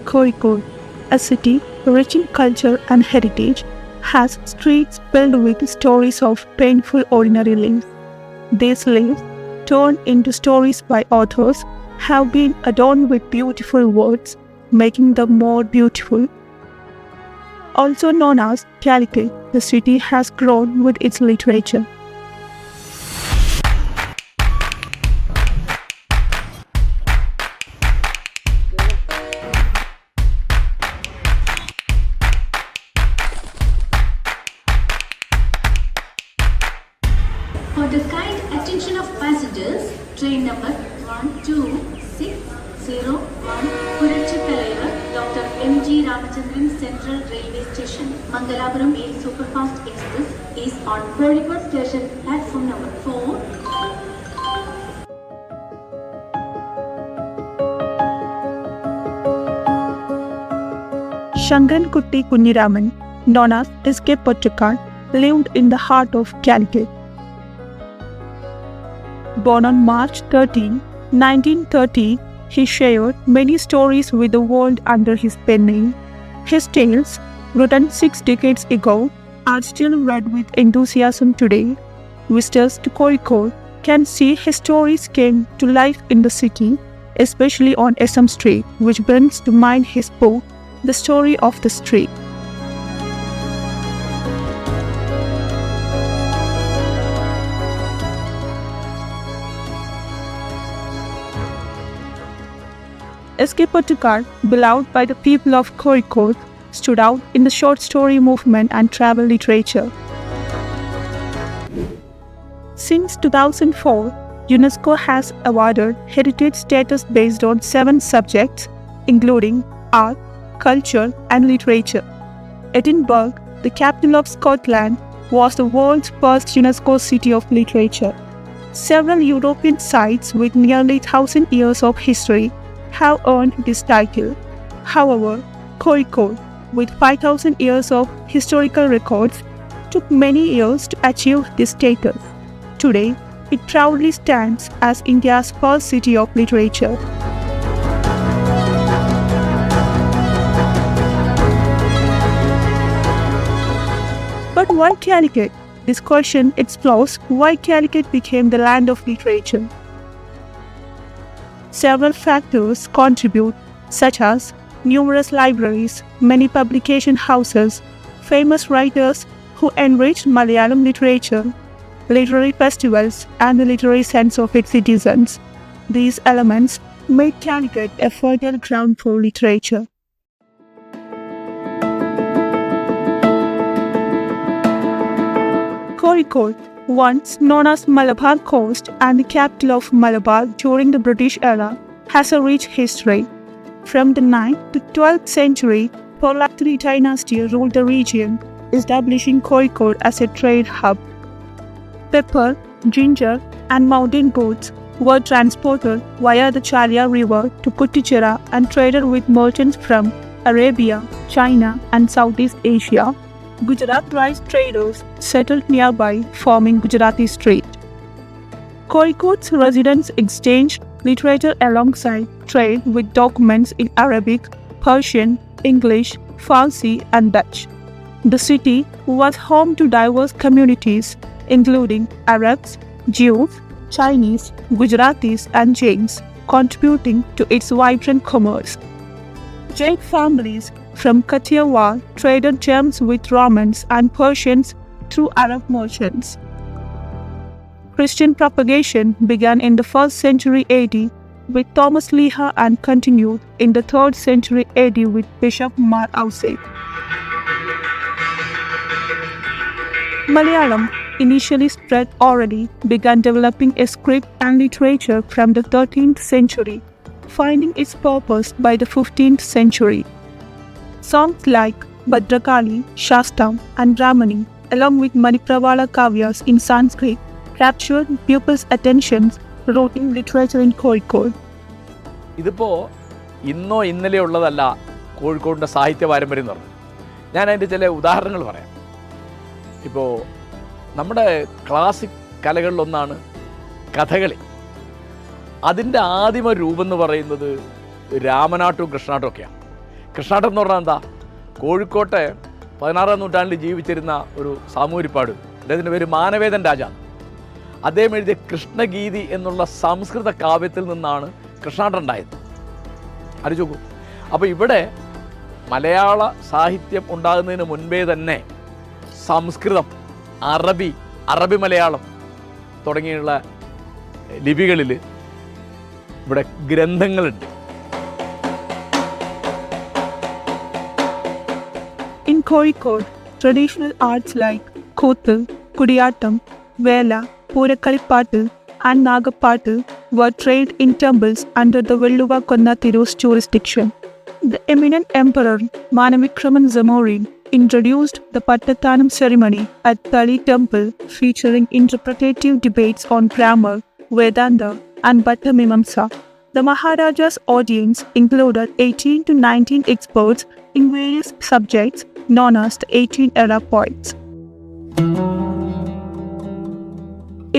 Kozhikode, a city rich in culture and heritage, has streets filled with stories of painful ordinary lives. These lives, turned into stories by authors, have been adorned with beautiful words, making them more beautiful. Also known as Calicut, the city has grown with its literature. For the kind attention of passengers, train number 12601 Purachi-Talaivar Dr. M.G. Ramachandran Central Railway Station, Mangalapuram Mail Superfast Express is on Kozhikode Station platform number 4. Shangankutti Kunniraman, known as S.K. Pottukal, lived in the heart of Calicut. Born on March 13, 1930, he shared many stories with the world under his pen name. His tales, written 6 decades ago, are still read with enthusiasm today. Visitors to Kozhikode can see his stories came to life in the city, especially on SM Street, which brings to mind his book, The Story of the Street. S.K. Pottukal, beloved by the people of Kozhikode, stood out in the short story movement and travel literature. Since 2004, UNESCO has awarded heritage status based on 7 subjects, including art, culture, and literature. Edinburgh, the capital of Scotland, was the world's first UNESCO city of literature. Several European sites with nearly 1,000 years of history have earned this title. However, Kozhikode, with 5,000 years of historical records, took many years to achieve this status. Today, it proudly stands as India's first city of literature. But why Calicut? This question explores why Calicut became the land of literature. Several factors contribute, such as numerous libraries, many publication houses, famous writers who enriched Malayalam literature, literary festivals, and the literary sense of its citizens. These elements made Calicut a fertile ground for literature. Kozhikode, once known as Malabar Coast and the capital of Malabar during the British era, has a rich history. From the 9th to 12th century, Pollatri dynasty ruled the region, establishing Kozhikode as a trade hub. Pepper, ginger, and mountain goats were transported via the Chalya River to Kuttichira and traded with merchants from Arabia, China, and Southeast Asia. Gujarat rice traders settled nearby, forming Gujarati Street. Kozhikode's residents exchanged literature alongside trade with documents in Arabic, Persian, English, Farsi, and Dutch. The city was home to diverse communities, including Arabs, Jews, Chinese, Gujaratis, and Jains, contributing to its vibrant commerce. Jain families from Kathiawar traded gems with Romans and Persians through Arab merchants. Christian propagation began in the 1st century AD with Thomas Leha and continued in the 3rd century AD with Bishop Mar Ausset. Malayalam, initially spread orally, began developing a script and literature from the 13th century, finding its purpose by the 15th century. Songs like Bhadrakali, Shastam, and Brahmani, along with Manipravala Kavyas in Sanskrit, captured pupils' attentions, writing literature in Kozhikode. ഇതിപ്പോൾ ഇന്നോ ഇന്നലെ ഉള്ളതല്ല കോഴിക്കോടിൻ്റെ സാഹിത്യ പാരമ്പര്യം എന്ന് പറഞ്ഞു. ഞാൻ അതിൻ്റെ ചില ഉദാഹരണങ്ങൾ പറയാം. ഇപ്പോൾ നമ്മുടെ ക്ലാസിക് കലകളിലൊന്നാണ് കഥകളി. അതിൻ്റെ ആദിമ രൂപം എന്ന് പറയുന്നത് രാമനാട്ടും കൃഷ്ണനാട്ടും ഒക്കെയാണ്. കൃഷ്ണാട്ടൻ എന്ന് പറഞ്ഞാൽ എന്താ? കോഴിക്കോട്ടെ 16-ാം നൂറ്റാണ്ടിൽ ജീവിച്ചിരുന്ന ഒരു സാമൂരിപ്പാട്. അദ്ദേഹത്തിൻ്റെ പേര് മാനവേദൻ രാജ. അദ്ദേഹം എഴുതിയ കൃഷ്ണഗീതി എന്നുള്ള സംസ്കൃത കാവ്യത്തിൽ നിന്നാണ് കൃഷ്ണാട്ടൻ ഉണ്ടായത്. ആലോചിച്ച് നോക്കൂ. അപ്പോൾ ഇവിടെ മലയാള സാഹിത്യം ഉണ്ടാകുന്നതിന് മുൻപേ തന്നെ സംസ്കൃതം, അറബി മലയാളം തുടങ്ങിയുള്ള ലിപികളിൽ ഇവിടെ ഗ്രന്ഥങ്ങളുണ്ട്. In Kozhikode, traditional arts like Kothu, Kudiyattam, Vela, Poorakalippattu and Nagapattu were trained in temples under the Velluva Konna Thiru's jurisdiction. The eminent emperor Manavikraman Zamorin introduced the Pattathanam ceremony at Thali temple, featuring interpretative debates on grammar, Vedanta and Bhattamimamsa. The Maharaja's audience included 18 to 19 experts in various subjects known as the 18th-era poets.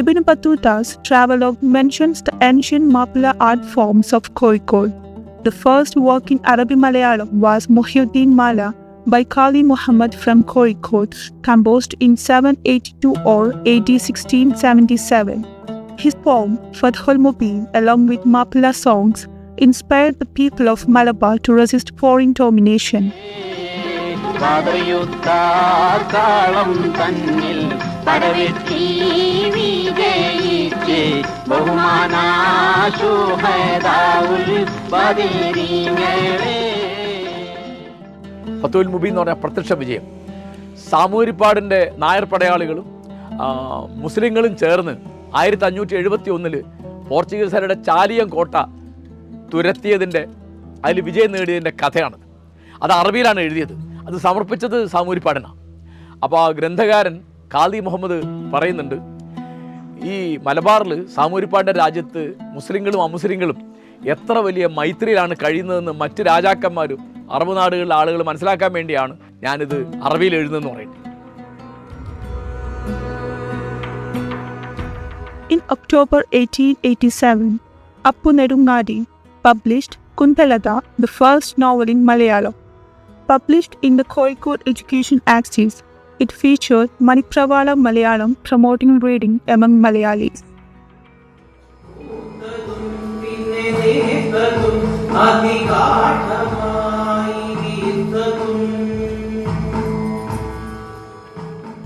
Ibn Battuta's travelogue mentions the ancient Mappila art forms of Kozhikode. The first work in Arabic Malayalam was Muhyiddin Mala by Kali Muhammad from Kozhikode, composed in 782 or AD 1677. His poem Fathul Mubin, along with Mappila songs, inspired the people of Malabar to resist foreign domination. Fathul Mubeen എന്ന് പറഞ്ഞ പ്രത്യക്ഷ വിജയം. സാമൂരിപ്പാടിൻ്റെ നായർ പടയാളികളും മുസ്ലിങ്ങളും ചേർന്ന് 1571 പോർച്ചുഗീസുകാരുടെ ചാലിയം കോട്ട തുരത്തിയതിൻ്റെ, അതിൽ വിജയം നേടിയതിൻ്റെ കഥയാണത്. അത് അറബിയിലാണ് എഴുതിയത്. അത് സമർപ്പിച്ചത് സാമൂരിപ്പാടിനാണ്. അപ്പോൾ ആ ഗ്രന്ഥകാരൻ ഖാദി മുഹമ്മദ് പറയുന്നുണ്ട്, ഈ മലബാറിൽ സാമൂരിപ്പാടിൻ്റെ രാജ്യത്ത് മുസ്ലിങ്ങളും അമുസ്ലിങ്ങളും എത്ര വലിയ മൈത്രിയിലാണ് കഴിയുന്നതെന്ന് മറ്റ് രാജാക്കന്മാരും അറബ് നാടുകളിലെ ആളുകൾ മനസ്സിലാക്കാൻ വേണ്ടിയാണ് ഞാനിത് അറബിയിൽ എഴുതുന്നതെന്ന് പറയുന്നത്. In October 1887, Appu Nedungadi published Kuntalada, the first novel in Malayalam. Published in the Kozhikode Education Axis, it featured Manipravala Malayalam, promoting reading among Malayalis.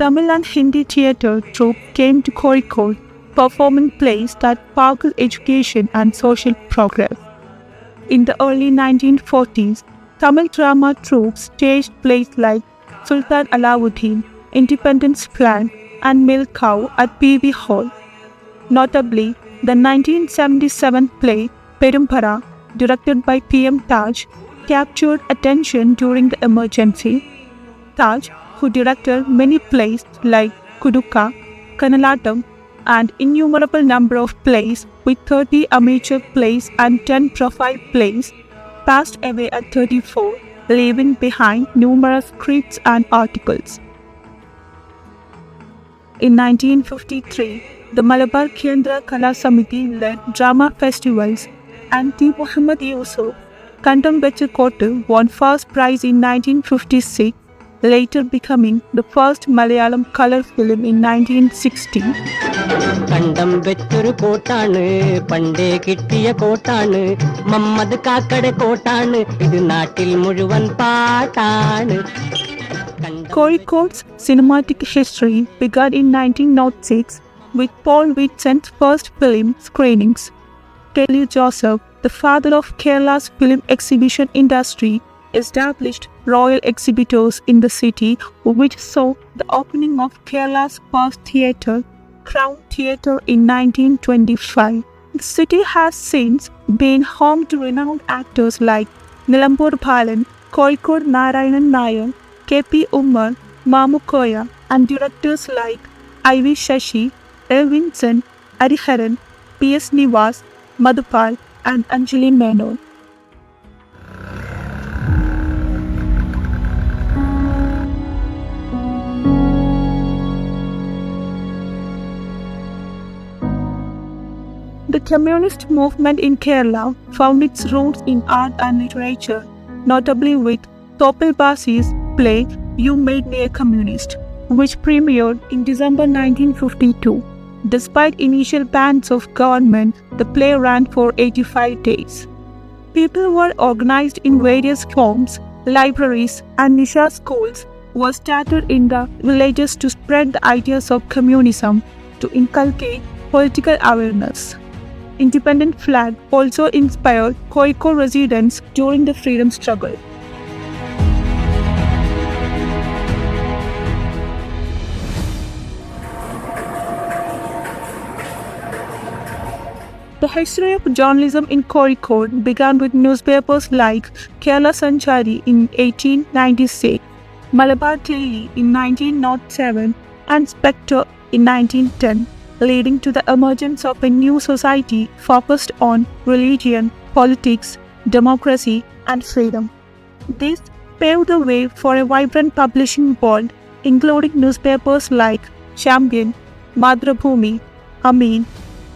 Tamil and Hindi theatre troupe came to Kozhikode, performing plays that sparkled education and social progress. In the early 1940s, Tamil drama troupes staged plays like Sultan Alauddin, Independence Plan and Milk Cow at PV Hall. Notably, the 1977 play Perumpara, directed by P.M. Taj, captured attention during the emergency. Taj, who directed many plays like Kudukka, Kanalattam, and innumerable number of plays with 30 amateur plays and 10 profile plays, passed away at 34, leaving behind numerous scripts and articles. In 1953, the Malabar Kendra Kala Samiti led drama festivals, and T. Muhammad Yusuf, Kandam Kottu, won first prize in 1956, later becoming the first Malayalam color film in 1960. കണ്ടം വെച്ചൊരു കോട്ടാണ്, പണ്ടേ കിട്ടിയ കോട്ടാണ്, മമ്മദ് കാക്കടെ കോട്ടാണ്, ഇത് നാട്ടിൽ മുഴുവൻ പാട്ടാണ്. Kozhikode's cinematic history began in 1906 with Paul Whitson's first film screenings. Kelly Joseph, the father of Kerala's film exhibition industry, established Royal Exhibitors in the city, which saw the opening of Kerala's first theatre, Crown Theatre, in 1925. The city has since been home to renowned actors like Nilambur Balan, Kozhikode Narayanan Nair, K.P. Umar, Mamukoya, and directors like I.V. Shashi, A. Vincent, Hariharan, P.S. Nivas, Madhupal, and Anjali Menon. The communist movement in Kerala found its roots in art and literature notably with Topil Basi's play You Made Me a Communist, which premiered in December 1952. Despite initial bans of government, the play ran for 85 days. People were organized in various forms. Libraries and Nisha schools were started in the villages to spread the ideas of communism, to inculcate political awareness. Independent flag also inspired Kozhikode residents during the freedom struggle. The history of journalism in Kozhikode began with newspapers like Kerala Sanchari in 1896, Malabar Daily in 1907, and Spectre in 1910, leading to the emergence of a new society focused on religion, politics, democracy, and freedom. This paved the way for a vibrant publishing world, including newspapers like Champion, Madhrubhumi, Ameen,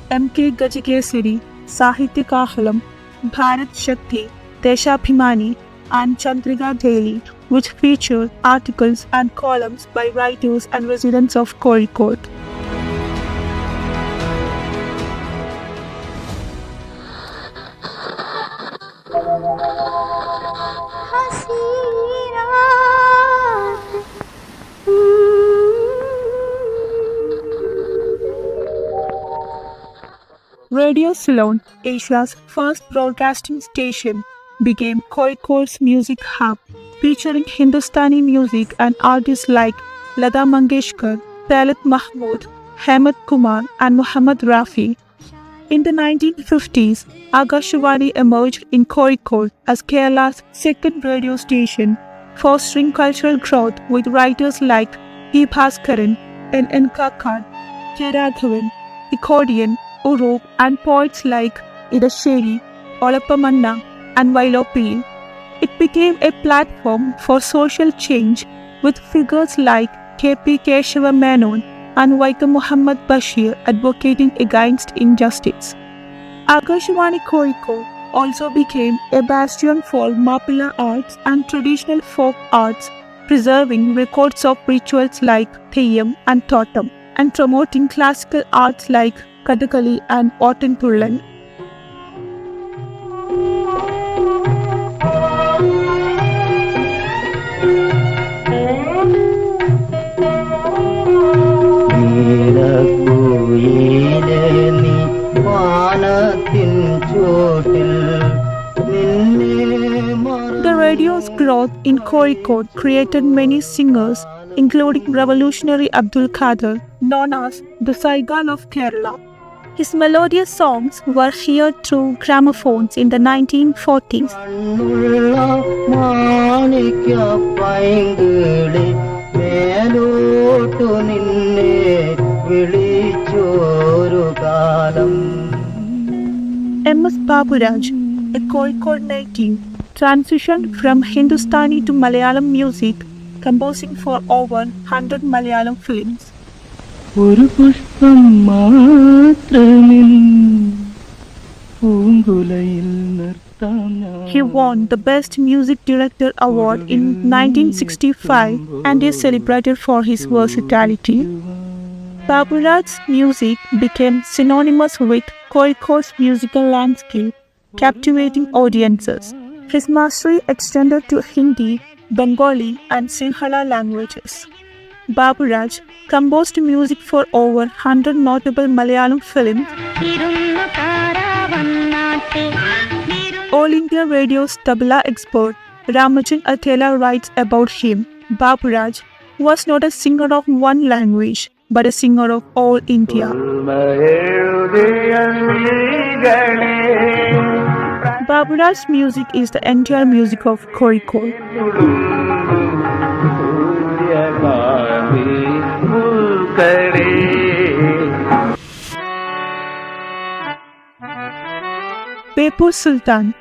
M.K. Gajikesari, Sahitya Kahalam, Bharat Shakti, Deshabhimani, and Chandrika Daily, which featured articles and columns by writers and residents of Kozhikode. Radio Ceylon, Asia's first broadcasting station, became Kozhikode's music hub, featuring Hindustani music and artists like Lata Mangeshkar, Talat Mahmood, Hemant Kumar, and Muhammad Rafi. In the 1950s, Akashvani emerged in Kozhikode as Kerala's second radio station, fostering cultural growth with writers like P. Bhaskaran, N. Kakkad, K. Raghavan, Ikodian, Urup, and poets like Idasheri, Olappamanna, and Vailopil. It became a platform for social change with figures like K.P. Keshava Menon and Vaikom Muhammad Bashir advocating against injustice. Akashvani Kozhikode also became a bastion for Mappila arts and traditional folk arts, preserving records of rituals like Theyyam and Thotam, and promoting classical arts like Kathakali and Ottanthullan. The radio's growth in Kozhikode created many singers, including revolutionary Abdul Qadir, known as the Saigal of Kerala. His melodious songs were heard through gramophones in the 1940s. M.S. Baburaj, a Kozhikode native, transitioned from Hindustani to Malayalam music, composing for over 100 Malayalam films. ഒരു പുഷ്പം മാത്രമിൽ പൂങ്കുലയിൽ നിർത്താം ഞാൻ. He won the Best Music Director Award in 1965 and is celebrated for his versatility. Baburaj's music became synonymous with Kozhikode's musical landscape, captivating audiences. His mastery extended to Hindi, Bengali, and Sinhala languages. Baburaj composed music for over 100 notable Malayalam films. All India Radio's tabla expert Ramajan Atela writes about him. Baburaj was not a singer of one language, but a singer of all India. Baburaj's music is the entire music of Kozhikode. Bepur Sultan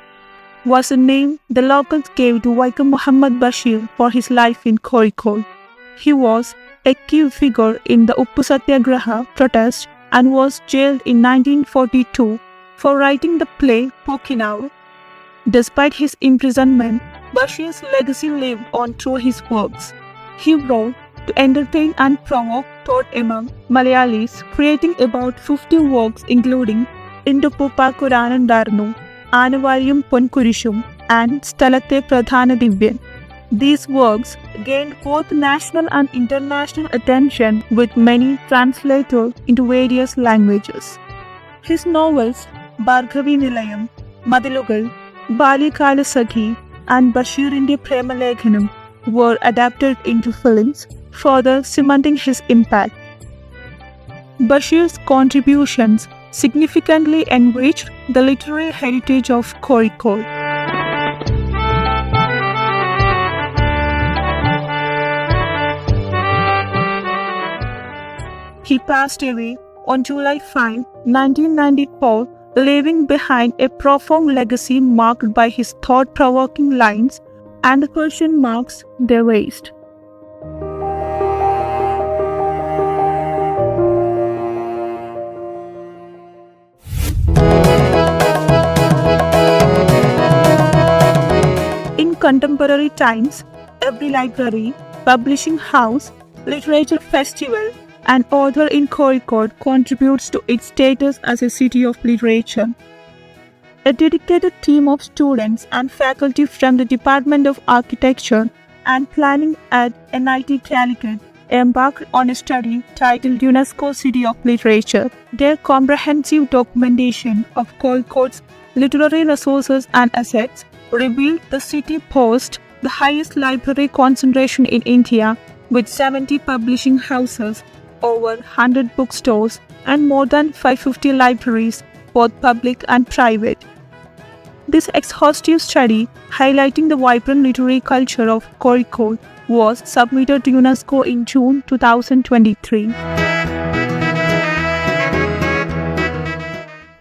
was a name the locals gave to Vaikom Muhammad Bashir for his life in Kozhikode. He was a key figure in the Uppu Satyagraha protest and was jailed in 1942 for writing the play Pokinavu. Despite his imprisonment, Bashir's legacy lived on through his works. He wrote to entertain and provoke thought among Malayalis, creating about 50 works including Indupuppa Kuranandarnu, Anuvaryum Ponkurishum, and Sthalathe Pradhana Divyan. These works gained both national and international attention, with many translated into various languages. His novels Bhargavi Nilayam, Madilugal, Balikala Sakhi, and Bashirinte Premalekhanam were adapted into films, further cementing his impact. Bashir's contributions significantly enriched the literary heritage of Kozhikode. He passed away on July 5, 1994, leaving behind a profound legacy marked by his thought-provoking lines and the question marks they raised. In contemporary times, every library, publishing house, literature festival, and author in Kozhikode contributes to its status as a city of literature. A dedicated team of students and faculty from the Department of Architecture and Planning at NIT Calicut embarked on a study titled UNESCO City of Literature. Their comprehensive documentation of Kozhikode's literary resources and assets revealed the city possessed the highest library concentration in India, with 70 publishing houses, over 100 bookstores, and more than 550 libraries, both public and private. This exhaustive study, highlighting the vibrant literary culture of Kozhikode, was submitted to UNESCO in June 2023.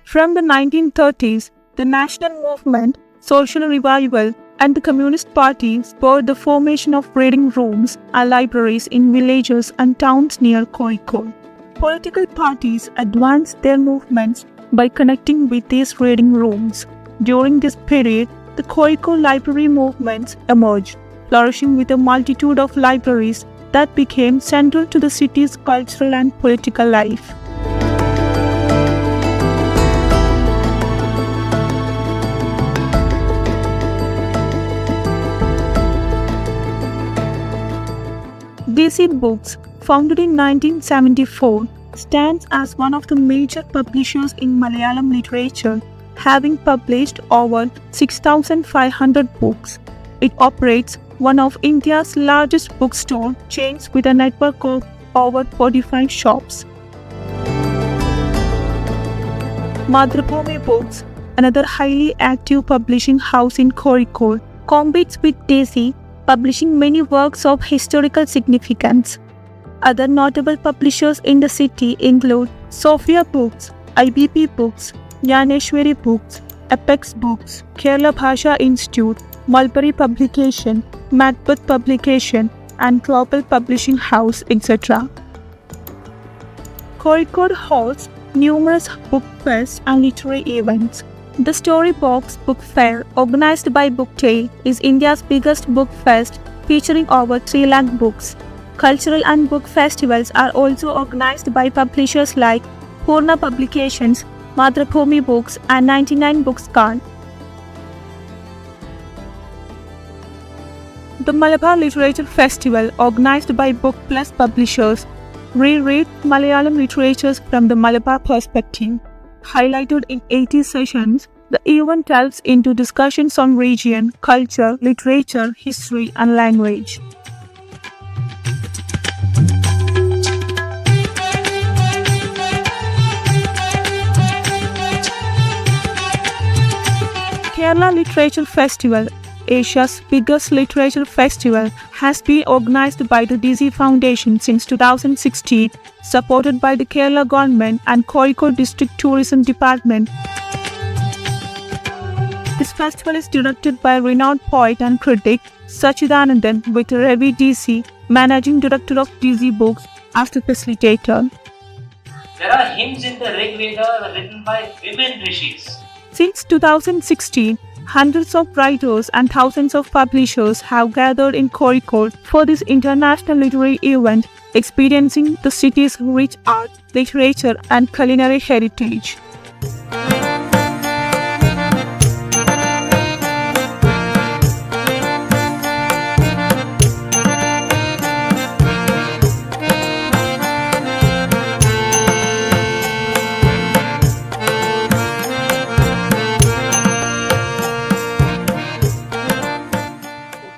From the 1930s, the national movement, social revival, and the Communist Party spurred the formation of reading rooms and libraries in villages and towns near Kozhikode. Political parties advanced their movements by connecting with these reading rooms. During this period, the Kozhikode library movements emerged, flourishing with a multitude of libraries that became central to the city's cultural and political life. DC Books, founded in 1974, stands as one of the major publishers in Malayalam literature, having published over 6,500 books. It operates one of India's largest bookstore chains with a network of over 45 shops. Mathrubhumi Books, another highly active publishing house in Kozhikode, competes with DC, publishing many works of historical significance. Other notable publishers in the city include Sophia Books, IBP Books, Jnaneshwari Books, Apex Books, Kerala Bhasha Institute, Mulberry Publication, Macbeth Publication, and Global Publishing House, etc. Kozhikode hosts numerous book fairs and literary events. The Storybox Book Fair, organized by Booktail, is India's biggest book fest, featuring over 3 lakh books. Cultural and book festivals are also organized by publishers like Purna Publications, Mathrubhumi Books, and 99 Books Card. The Malabar Literature Festival, organized by Book Plus publishers, reread Malayalam literatures from the Malabar perspective. Highlighted in 80 sessions, the event delves into discussions on region, culture, literature, history, and language. Kerala Literature Festival, Asia's biggest literature festival, has been organized by the DC Foundation since 2016, supported by the Kerala government and Kozhikode District Tourism Department. This festival is directed by renowned poet and critic Sachidanandan, with Ravi DC, Managing Director of DC Books, as the facilitator. There are hymns in the Rig Veda written by women rishis. Since 2016, Hundreds of writers and thousands of publishers have gathered in Kozhikode for this international literary event, experiencing the city's rich art, literature, and culinary heritage.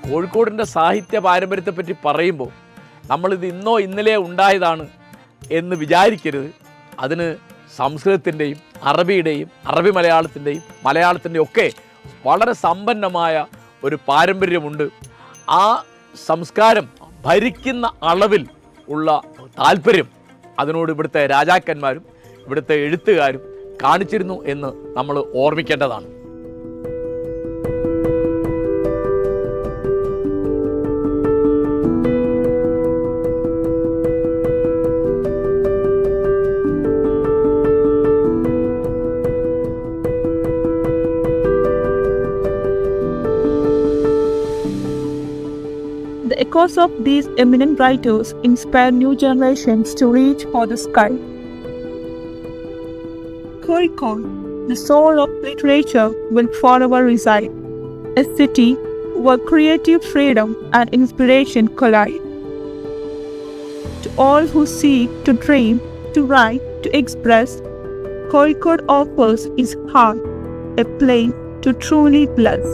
കോഴിക്കോടിൻ്റെ സാഹിത്യ പാരമ്പര്യത്തെപ്പറ്റി പറയുമ്പോൾ നമ്മളിത് ഇന്നോ ഇന്നലെയോ ഉണ്ടായതാണ് എന്ന് വിചാരിക്കരുത്. അതിന് സംസ്കൃതത്തിൻ്റെയും അറബിയുടെയും അറബി മലയാളത്തിൻ്റെയും ഒക്കെ വളരെ സമ്പന്നമായ ഒരു പാരമ്പര്യമുണ്ട്. ആ സംസ്കാരം ഭരിക്കുന്ന അളവിൽ ഉള്ള താല്പര്യം അതിനോട് ഇവിടുത്തെ രാജാക്കന്മാരും ഇവിടുത്തെ എഴുത്തുകാരും കാണിച്ചിരുന്നു എന്ന് നമ്മൾ ഓർമ്മിക്കേണ്ടതാണ്. The echoes of these eminent writers inspire new generations to reach for the sky. Kozhikode, the soul of literature, will forever reside. A city where creative freedom and inspiration collide. To all who seek to dream, to write, to express, Kozhikode offers its heart, a place to truly bless.